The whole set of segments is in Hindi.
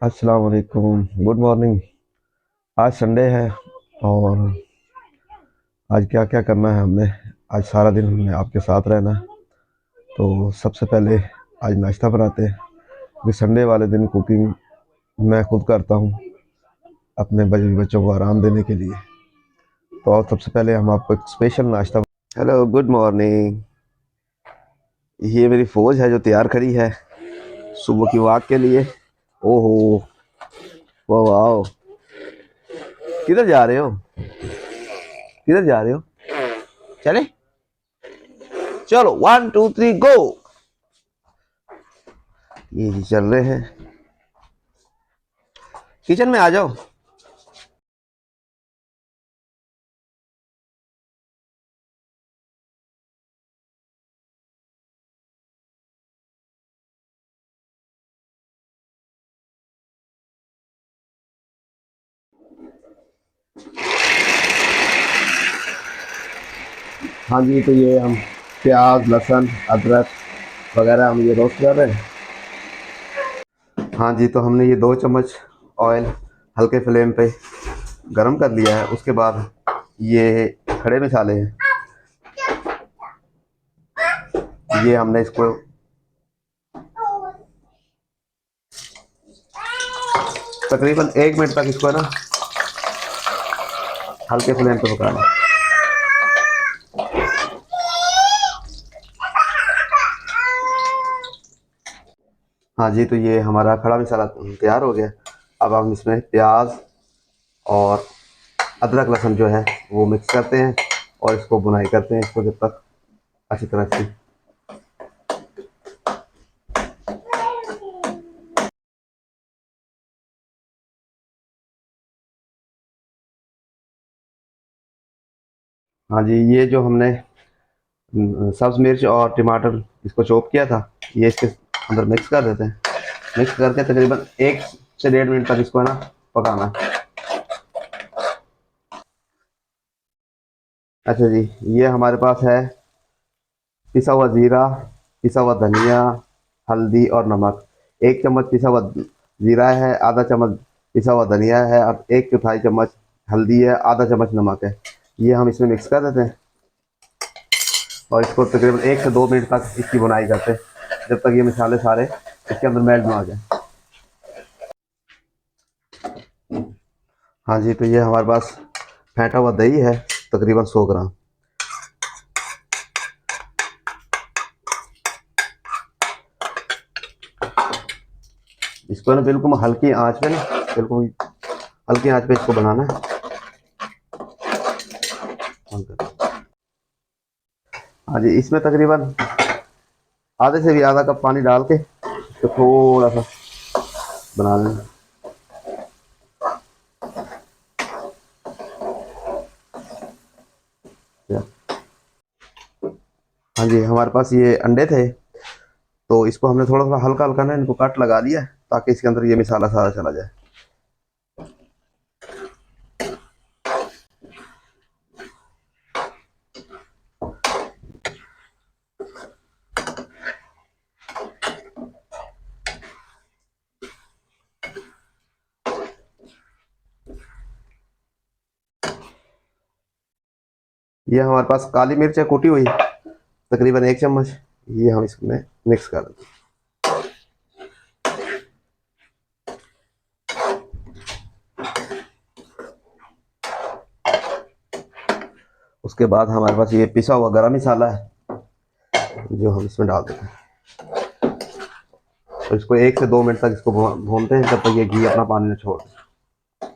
अस्सलाम वालेकुम, गुड मॉर्निंग। आज संडे है और आज क्या क्या करना है हमने। आज सारा दिन हमने आपके साथ रहना है। तो सबसे पहले आज नाश्ता बनाते हैं, क्योंकि संडे वाले दिन कुकिंग मैं खुद करता हूँ अपने बच्चों को आराम देने के लिए। तो और सबसे पहले हम आपको एक स्पेशल नाश्ता। Hello, good morning. ये मेरी फौज है जो तैयार खड़ी है सुबह की वॉक के लिए। ओहो, वाह वाह। किधर जा रहे हो? किधर जा रहे हो? चले, चलो 1 2 3 गो। ये जी चल रहे हैं, किचन में आ जाओ। हाँ जी, तो ये हम प्याज लहसुन अदरक वगैरह हम ये रोस्ट कर रहे हैं। हाँ जी, तो हमने ये 2 चम्मच ऑयल हल्के फ्लेम पे गरम कर लिया है। उसके बाद ये खड़े मसाले हैं, ये हमने इसको तकरीबन 1 मिनट तक इसको है ना हल्के फ्लेम पे पकाना है। हाँ जी, तो ये हमारा खड़ा मसाला तैयार हो गया। अब हम इसमें प्याज और अदरक लहसुन जो है वो मिक्स करते हैं और इसको बुनाई करते हैं इसको जब तक अच्छी तरह से। हाँ जी, ये जो हमने सब्ज मिर्च और टमाटर इसको चॉप किया था, ये इसके अंदर मिक्स कर देते हैं। मिक्स करके तकरीबन 1 से 1.5 मिनट तक इसको है ना पकाना है। अच्छा जी, ये हमारे पास है पिसा हुआ जीरा, पिसा हुआ धनिया, हल्दी और नमक। 1 चम्मच पिसा हुआ जीरा है, आधा चम्मच पिसा हुआ धनिया है और 1 चौथाई चम्मच हल्दी है, आधा चम्मच नमक है। ये हम इसमें मिक्स कर देते हैं और इसको तकरीबन 1 से 2 मिनट तक इसकी बुनाई करते हैं, जब तक ये मसाले सारे इसके अंदर मेल्ट ना हो जाए। हाँ जी, तो ये हमारे पास फेंटा हुआ दही है तकरीबन 100 ग्राम। इसको ना बिल्कुल हल्की आंच पे ना, बिल्कुल हल्की आंच पे इसको बनाना है। हाँ जी, इसमें तकरीबन आधे से भी आधा कप पानी डाल के इसको थोड़ा सा बनाना है। हाँ जी, हमारे पास ये अंडे थे, तो इसको हमने थोड़ा थोड़ा हल्का हल्का ना इनको कट लगा दिया ताकि इसके अंदर ये मसाला सारा चला जाए। ये हमारे पास काली मिर्च है कुटी हुई, तकरीबन 1 चम्मच। ये हम इसमें मिक्स कर देते हैं। उसके बाद हमारे पास ये पिसा हुआ गरम मसाला है जो हम इसमें डाल देते हैं। तो इसको 1 से 2 मिनट तक इसको भूनते हैं, जब तक ये घी अपना पानी न छोड़ दे।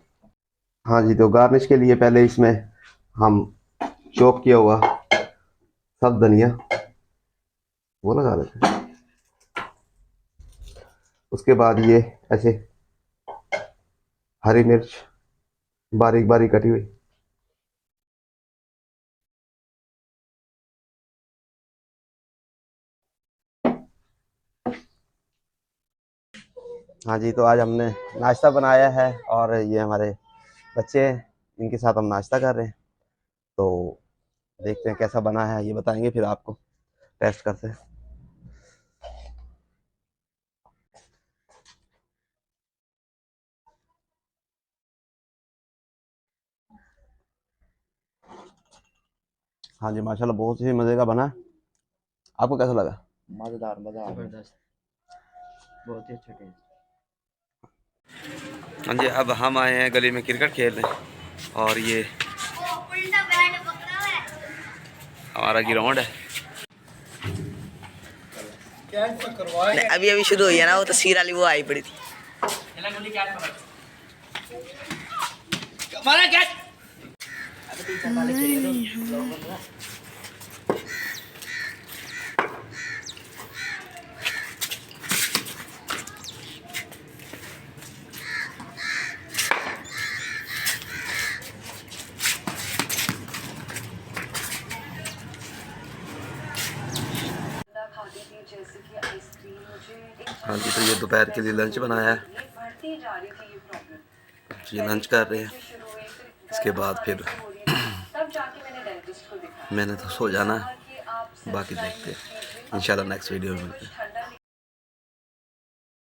हाँ जी, तो गार्निश के लिए पहले इसमें हम चॉप किया हुआ सब धनिया वो लगा देते हैं। उसके बाद ये ऐसे हरी मिर्च बारीक बारीक कटी हुई। हाँ जी, तो आज हमने नाश्ता बनाया है और ये हमारे बच्चे हैं, इनके साथ हम नाश्ता कर रहे हैं। तो देखते हैं कैसा बना है, ये बताएंगे फिर आपको टेस्ट करते हैं। हाँ जी माशाल्लाह बहुत ही मज़े का बना। आपको कैसा लगा? मज़ेदार, मज़ा आ गया। जबरदस्त, बहुत ही अच्छा टेस्ट। हाँ जी अब हम आए हैं गली में क्रिकेट खेलने और ये हमारा ग्राउंड है। अभी अभी शुरू हुई है ना वो तस्वीर वाली, वो आई पड़ी थी। हाँ जी तो ये दोपहर के लिए लंच बनाया है, ये लंच कर रहे हैं। इसके बाद फिर मैंने तो सो जाना है, बाकी देखते हैं इंशाल्लाह नेक्स्ट वीडियो में मिलते हैं।